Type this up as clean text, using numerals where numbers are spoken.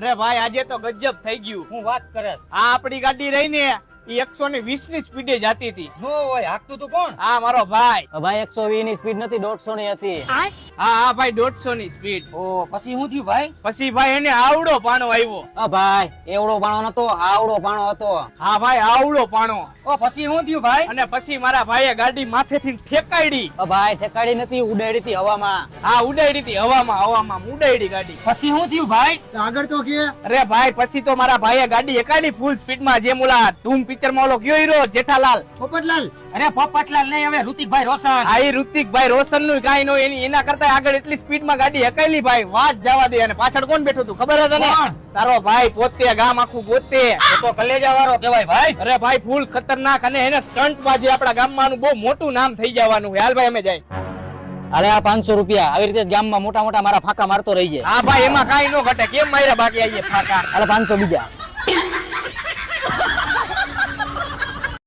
અરે ભાઈ આજે તો ગજબ થઈ ગયું. હું વાત કરસ. આ આપણી ગાડી રહી ને ઈ 120 ની સ્પીડે જાતી હતી. નો હોય હાકતું તું કોણ? હા મારો ભાઈ. ભાઈ 120 ની સ્પીડ નથી 150 ની હતી. હા હા ભાઈ 150 ની સ્પીડ. ઓ પછી શું થયું ભાઈ? પછી ભાઈ એને આવડો પાણો આવ્યો. ભાઈ એવડો પાણો નતો, આવડો પાણો હતો. હા ભાઈ આવડો પાણો. ઓ પછી શું થયું ભાઈ? અને પછી મારા ભાઈએ ગાડી માથેથી ઠેકાડી. ભાઈ ઠેકાડી નથી, ઉડાડી હતી હવામાં. હા ઉડાડી હતી હવામાં ઉડાડી ગાડી. પછી શું થયું ભાઈ? આગળ તો કે અરે ભાઈ પછી તો મારા ભાઈએ ગાડી એકાડી ફૂલ સ્પીડ માં. જે મુલા ધૂમ પિક્ચર માં ઓલો કયો હીરો જેઠાલાલ. પોપટલાલ. અરે પોપટલાલ નહીં, હવે ઋતિકભાઈ રોશન. આ ઈ ઋતિકભાઈ રોશન નું કાઈ નો, એના કરતા આગળ એટલી સ્પીડ માં ગાડી હકાયેલી ભાઈ, વાત જવા દે. અને પાછળ કોણ બેઠું તું ખબર હતી ને? કોણ? તારો ભાઈ પોતે, ગામ આખું પોતે. એ તો કલેજા વાળો કહેવાય ભાઈ. અરે ભાઈ ફૂલ ખતરનાક. અને એને સ્ટન્ટ બાજી આપડા ગામમાં બહુ મોટું નામ થઈ જવાનું. હાલ ભાઈ અમે જાય. અરે આ 500 રૂપિયા આવી રીતે ગામમાં મોટા મોટા મારા ફાકા મારતો રહી જાય. હા ભાઈ એમાં કાઈ નો ઘટે. કેમ માર્યા બાકી આઈએ ફાકા? અરે 500 બીજા.